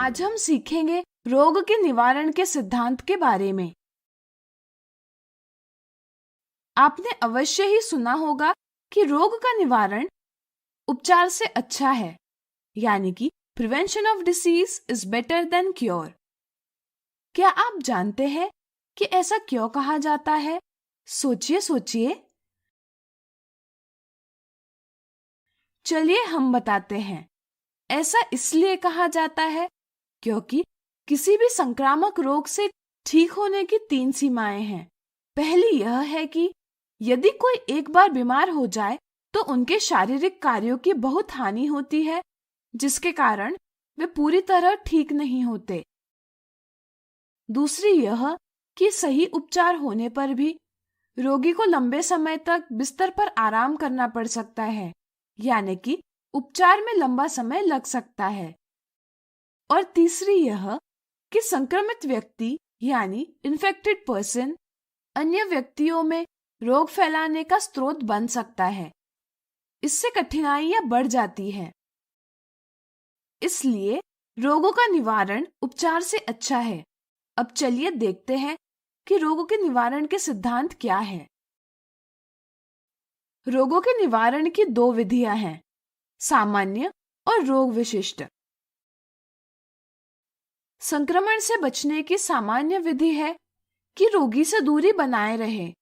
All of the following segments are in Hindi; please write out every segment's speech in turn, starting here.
आज हम सीखेंगे रोग के निवारण के सिद्धांत के बारे में। आपने अवश्य ही सुना होगा कि रोग का निवारण उपचार से अच्छा है, यानी कि prevention of disease is better than cure. क्या आप जानते हैं कि ऐसा क्यों कहा जाता है? सोचिए सोचिए। चलिए हम बताते हैं। ऐसा इसलिए कहा जाता है क्योंकि किसी भी संक्रामक रोग से ठीक होने की 3 सीमाएं हैं। पहली यह है कि यदि कोई एक बार बीमार हो जाए तो उनके शारीरिक कार्यों की बहुत हानि होती है, जिसके कारण वे पूरी तरह ठीक नहीं होते। दूसरी यह कि सही उपचार होने पर भी रोगी को लंबे समय तक बिस्तर पर आराम करना पड़ सकता है, यानी कि उपचार में लंबा समय लग सकता है। और तीसरी यह कि संक्रमित व्यक्ति यानी इन्फेक्टेड पर्सन अन्य व्यक्तियों में रोग फैलाने का स्रोत बन सकता है। इससे कठिनाइयां बढ़ जाती हैं। इसलिए रोगों का निवारण उपचार से अच्छा है। अब चलिए देखते हैं कि रोगों के निवारण के सिद्धांत क्या है। रोगों के निवारण की 2 विधियां हैं, सामान्य और रोग विशिष्ट। संक्रमण से बचने की सामान्य विधि है कि रोगी से दूरी बनाए रहे,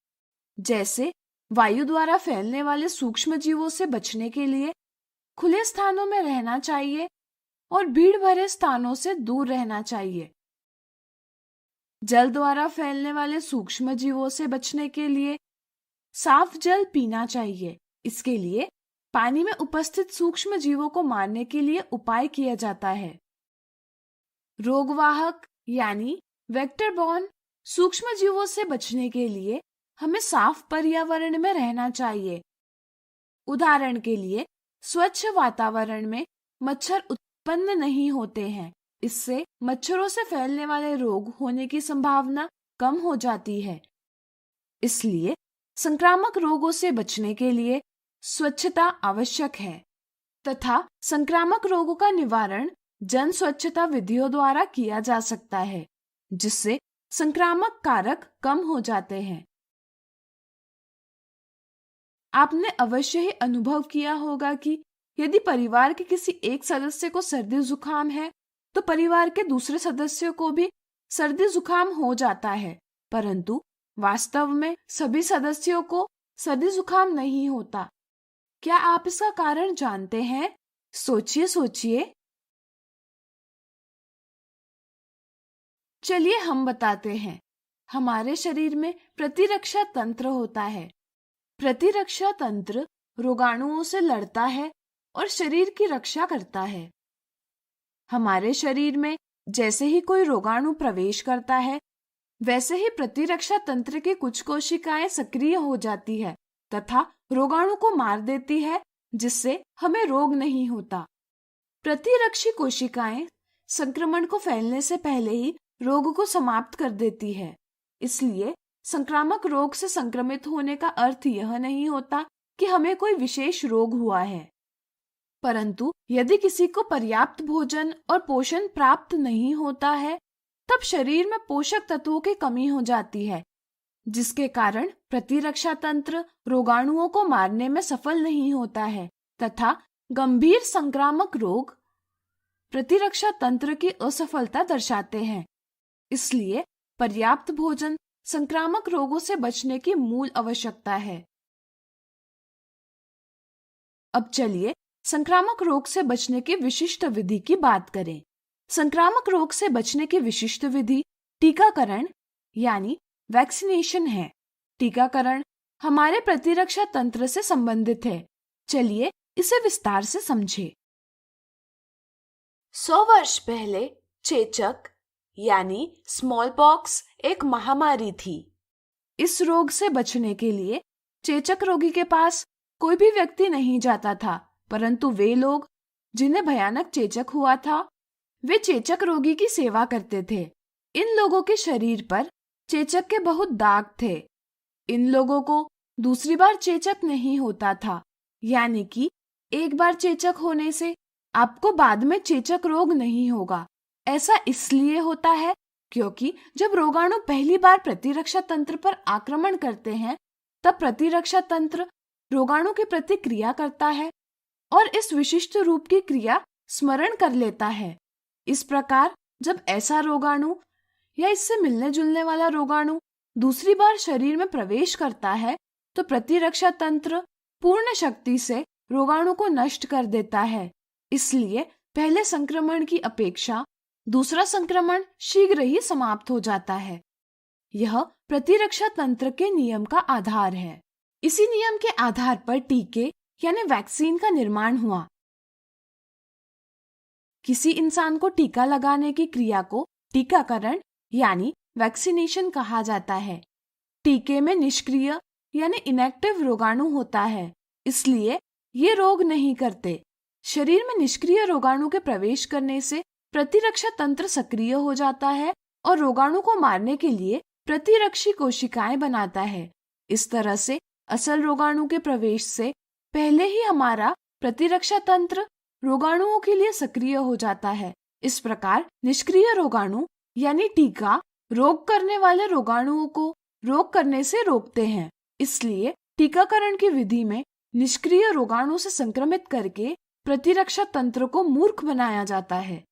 जैसे वायु द्वारा फैलने वाले सूक्ष्म जीवों से बचने के लिए खुले स्थानों में रहना चाहिए और भीड़ भरे स्थानों से दूर रहना चाहिए। जल द्वारा फैलने वाले सूक्ष्म जीवों से बचने के लिए साफ जल पीना चाहिए। इसके लिए पानी में उपस्थित सूक्ष्म जीवों को मारने के लिए उपाय किया जाता है। रोगवाहक यानी वेक्टर बॉर्न सूक्ष्म जीवों से बचने के लिए हमें साफ पर्यावरण में रहना चाहिए। उदाहरण के लिए स्वच्छ वातावरण में मच्छर उत्पन्न नहीं होते हैं। इससे मच्छरों से फैलने वाले रोग होने की संभावना कम हो जाती है। इसलिए संक्रामक रोगों से बचने के लिए स्वच्छता आवश्यक है तथा संक्रामक रोगों का निवारण जन स्वच्छता विधियों द्वारा किया जा सकता है, जिससे संक्रामक कारक कम हो जाते हैं। आपने अवश्य ही अनुभव किया होगा कि यदि परिवार के किसी एक सदस्य को सर्दी जुकाम है तो परिवार के दूसरे सदस्यों को भी सर्दी जुकाम हो जाता है, परंतु वास्तव में सभी सदस्यों को सर्दी जुकाम नहीं होता। क्या आप इसका कारण जानते हैं? सोचिए सोचिए। चलिए हम बताते हैं। हमारे शरीर में प्रतिरक्षा तंत्र होता है। प्रतिरक्षा तंत्र रोगाणुओं से लड़ता है और शरीर की रक्षा करता है। हमारे शरीर में जैसे ही कोई रोगाणु प्रवेश करता है, वैसे ही प्रतिरक्षा तंत्र की कुछ कोशिकाएं सक्रिय हो जाती है तथा रोगाणु को मार देती है, जिससे हमें रोग नहीं होता। प्रतिरक्षी कोशिकाएं संक्रमण को फैलने से पहले ही रोग को समाप्त कर देती है। इसलिए संक्रामक रोग से संक्रमित होने का अर्थ यह नहीं होता कि हमें कोई विशेष रोग हुआ है, परंतु यदि किसी को पर्याप्त भोजन और पोषण प्राप्त नहीं होता है, तब शरीर में पोषक तत्वों की कमी हो जाती है, जिसके कारण प्रतिरक्षा तंत्र रोगाणुओं को मारने में सफल नहीं होता है तथा गंभीर संक्रामक रोग प्रतिरक्षा तंत्र की असफलता दर्शाते हैं। इसलिए पर्याप्त भोजन संक्रामक रोगों से बचने की मूल आवश्यकता है। अब चलिए संक्रामक रोग से बचने की विशिष्ट विधि की बात करें। संक्रामक रोग से बचने की विशिष्ट विधि टीकाकरण यानी वैक्सीनेशन है। टीकाकरण हमारे प्रतिरक्षा तंत्र से संबंधित है। चलिए इसे विस्तार से समझें। 100 वर्ष पहले चेचक यानी स्मॉल पॉक्स एक महामारी थी। इस रोग से बचने के लिए चेचक रोगी के पास कोई भी व्यक्ति नहीं जाता था, परंतु वे लोग जिन्हें भयानक चेचक हुआ था, वे चेचक रोगी की सेवा करते थे। इन लोगों के शरीर पर चेचक के बहुत दाग थे। इन लोगों को दूसरी बार चेचक नहीं होता था, यानी कि एक बार चेचक होने से आपको बाद में चेचक रोग नहीं होगा। ऐसा इसलिए होता है क्योंकि जब रोगाणु पहली बार प्रतिरक्षा तंत्र पर आक्रमण करते हैं, तब प्रतिरक्षा तंत्र रोगाणु के प्रति क्रिया करता है और इस विशिष्ट रूप की क्रिया स्मरण कर लेता है। इस प्रकार जब ऐसा रोगाणु या इससे मिलने जुलने वाला रोगाणु दूसरी बार शरीर में प्रवेश करता है, तो प्रतिरक्षा तंत्र पूर्ण शक्ति से रोगाणु को नष्ट कर देता है। इसलिए पहले संक्रमण की अपेक्षा दूसरा संक्रमण शीघ्र ही समाप्त हो जाता है। यह प्रतिरक्षा तंत्र के नियम का आधार है। इसी नियम के आधार पर टीके यानी वैक्सीन का निर्माण हुआ। किसी इंसान को टीका लगाने की क्रिया को टीकाकरण यानी वैक्सीनेशन कहा जाता है। टीके में निष्क्रिय यानी इनएक्टिव रोगाणु होता है, इसलिए ये रोग नहीं करते। शरीर में निष्क्रिय रोगाणु के प्रवेश करने से प्रतिरक्षा तंत्र सक्रिय हो जाता है और रोगाणु को मारने के लिए प्रतिरक्षी कोशिकाएं बनाता है। इस तरह से असल रोगाणु के प्रवेश से पहले ही हमारा प्रतिरक्षा तंत्र रोगाणुओं के लिए सक्रिय हो जाता है। इस प्रकार निष्क्रिय रोगाणु यानी टीका रोग करने वाले रोगाणुओं को रोग करने से रोकते हैं। इसलिए टीकाकरण की विधि में निष्क्रिय रोगाणु से संक्रमित करके प्रतिरक्षा तंत्र को मूर्ख बनाया जाता है।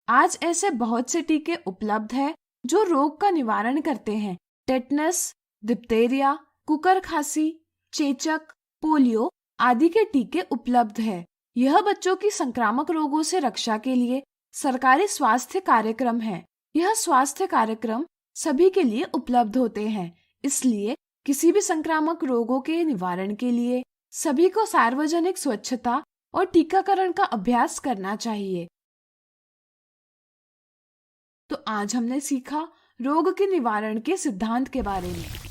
आज ऐसे बहुत से टीके उपलब्ध हैं जो रोग का निवारण करते हैं। टेटनस, डिप्थेरिया, कुकर खांसी, चेचक, पोलियो आदि के टीके उपलब्ध हैं। यह बच्चों की संक्रामक रोगों से रक्षा के लिए सरकारी स्वास्थ्य कार्यक्रम है। यह स्वास्थ्य कार्यक्रम सभी के लिए उपलब्ध होते हैं। इसलिए किसी भी संक्रामक रोगों के निवारण के लिए सभी को सार्वजनिक स्वच्छता और टीकाकरण का अभ्यास करना चाहिए। तो आज हमने सीखा रोग के निवारण के सिद्धांत के बारे में।